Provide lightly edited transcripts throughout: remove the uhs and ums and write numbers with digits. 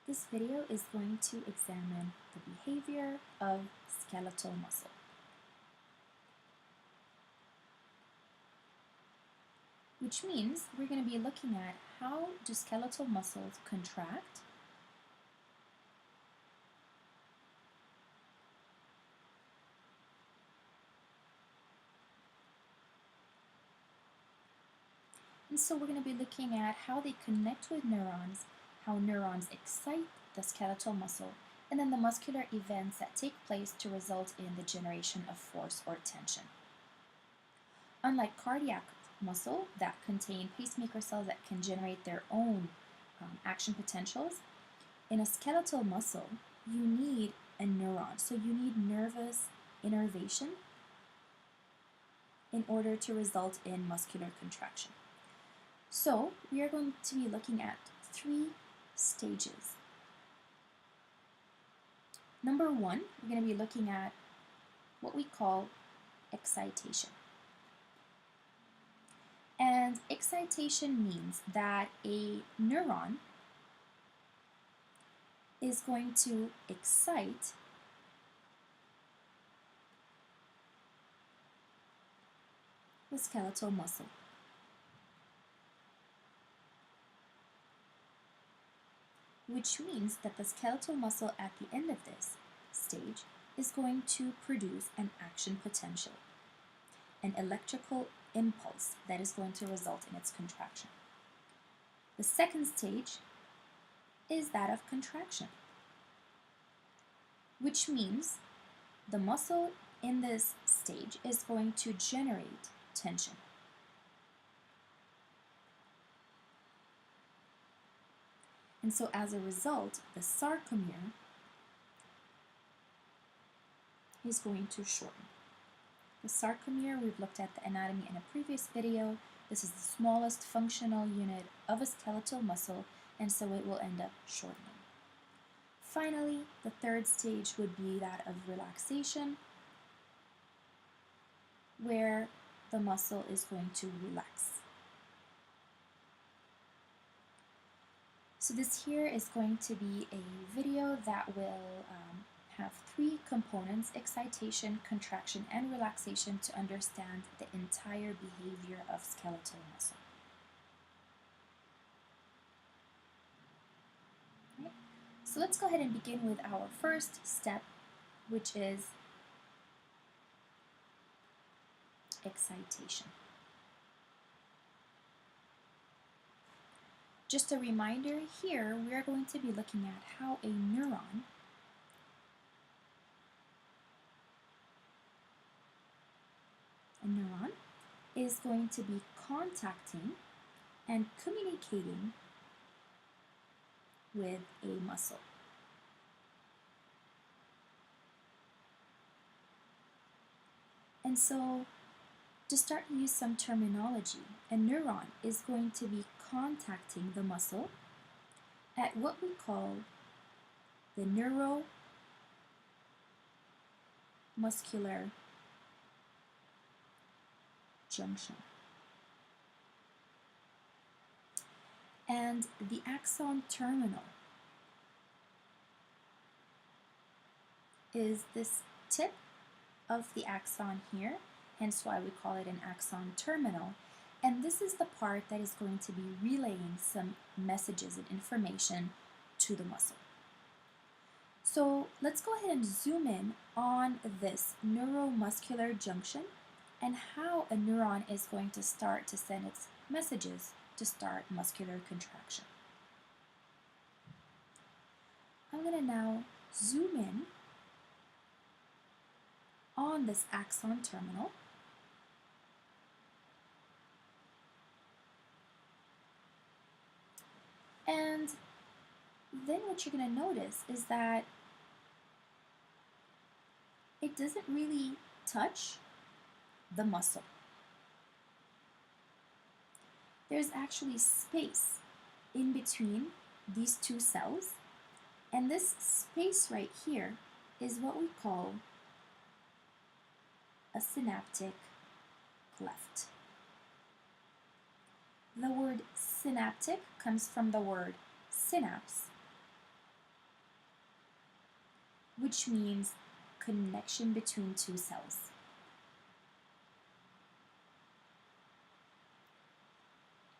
This video is going to examine the behavior of skeletal muscle. Which means we're going to be looking at how do skeletal muscles contract, and so we're going to be looking at how they connect with neurons, how neurons excite the skeletal muscle, and then the muscular events that take place to result in the generation of force or tension. Unlike cardiac muscle that contain pacemaker cells that can generate their own action potentials, in a skeletal muscle you need a neuron, so you need nervous innervation in order to result in muscular contraction. So we are going to be looking at 3 stages. Number 1, we're going to be looking at what we call excitation. And excitation means that a neuron is going to excite the skeletal muscle. Which means that the skeletal muscle at the end of this stage is going to produce an action potential, an electrical impulse that is going to result in its contraction. The second stage is that of contraction, which means the muscle in this stage is going to generate tension. And so as a result, the sarcomere is going to shorten. The sarcomere, we've looked at the anatomy in a previous video. This is the smallest functional unit of a skeletal muscle, and so it will end up shortening. Finally, the third stage would be that of relaxation, where the muscle is going to relax. So this here is going to be a video that will have 3 components: excitation, contraction, and relaxation, to understand the entire behavior of skeletal muscle. Right. So let's go ahead and begin with our first step, which is excitation. Just a reminder here, we are going to be looking at how a neuron is going to be contacting and communicating with a muscle. And so, to start to use some terminology, a neuron is going to be contacting the muscle at what we call the neuromuscular junction. And the axon terminal is this tip of the axon here, hence why we call it an axon terminal. And this is the part that is going to be relaying some messages and information to the muscle. So let's go ahead and zoom in on this neuromuscular junction and how a neuron is going to start to send its messages to start muscular contraction. I'm going to now zoom in on this axon terminal. And then what you're going to notice is that it doesn't really touch the muscle. There's actually space in between these 2 cells, and this space right here is what we call a synaptic cleft. The word synaptic comes from the word synapse, which means connection between two cells.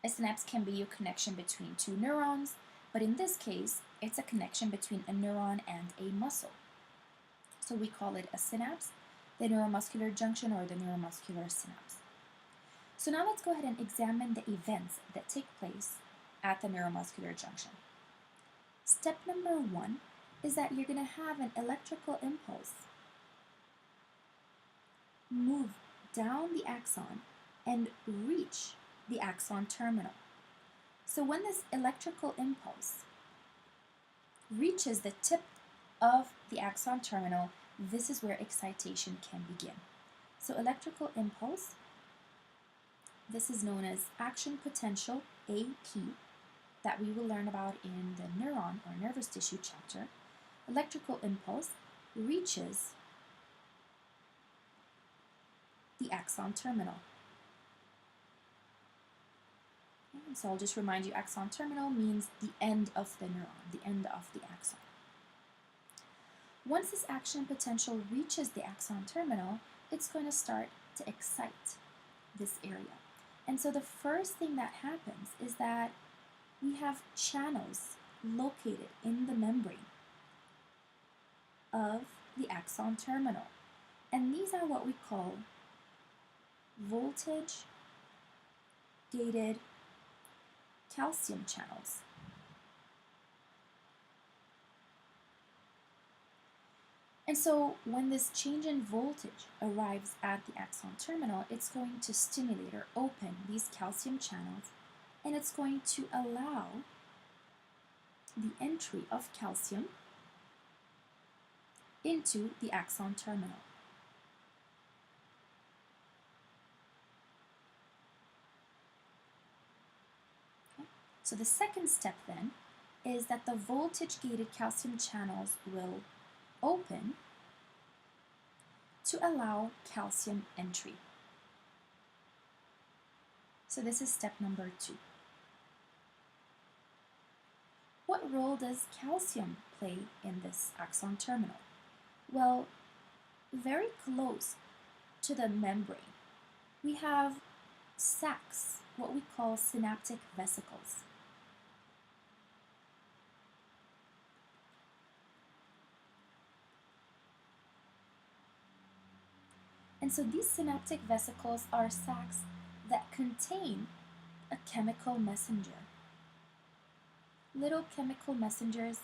A synapse can be a connection between two neurons, but in this case, it's a connection between a neuron and a muscle. So we call it a synapse, the neuromuscular junction, or the neuromuscular synapse. So now let's go ahead and examine the events that take place at the neuromuscular junction. Step number 1 is that you're going to have an electrical impulse move down the axon and reach the axon terminal. So when this electrical impulse reaches the tip of the axon terminal, this is where excitation can begin. So electrical impulse, this is known as action potential, AP, that we will learn about in the neuron or nervous tissue chapter. Electrical impulse reaches the axon terminal. So I'll just remind you, axon terminal means the end of the neuron, the end of the axon. Once this action potential reaches the axon terminal, it's going to start to excite this area. And so the first thing that happens is that we have channels located in the membrane of the axon terminal. And these are what we call voltage-gated calcium channels. And so when this change in voltage arrives at the axon terminal, it's going to stimulate or open these calcium channels, and it's going to allow the entry of calcium into the axon terminal. So the second step then is that the voltage-gated calcium channels will open to allow calcium entry. So this is step number 2. What role does calcium play in this axon terminal? Well, very close to the membrane, we have sacs, what we call synaptic vesicles. And so these synaptic vesicles are sacs that contain a chemical messenger. Little chemical messengers.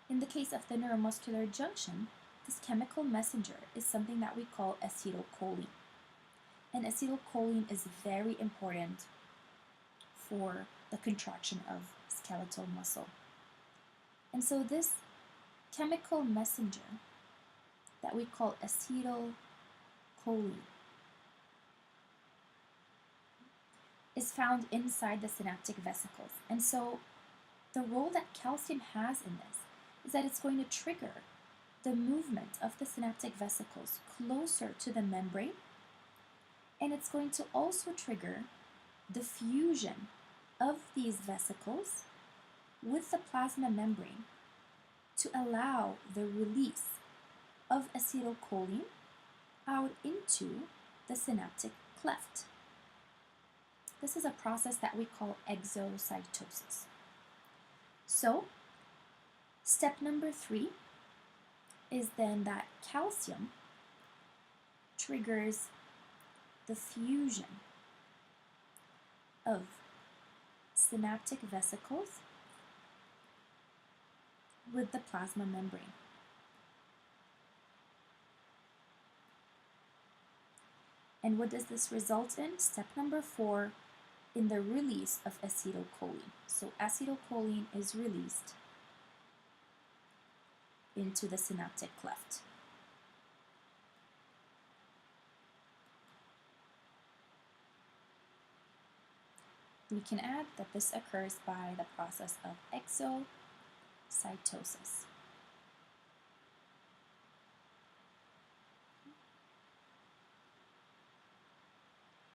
In the case of the neuromuscular junction, this chemical messenger is something that we call acetylcholine. And acetylcholine is very important for the contraction of skeletal muscle. And so this chemical messenger that we call acetylcholine is found inside the synaptic vesicles. And so the role that calcium has in this is that it's going to trigger the movement of the synaptic vesicles closer to the membrane, and it's going to also trigger the fusion of these vesicles with the plasma membrane to allow the release of acetylcholine out into the synaptic cleft. This is a process that we call exocytosis. So, step number 3 is then that calcium triggers the fusion of synaptic vesicles with the plasma membrane. And what does this result in? Step number 4, in the release of acetylcholine. So acetylcholine is released into the synaptic cleft. We can add that this occurs by the process of exocytosis.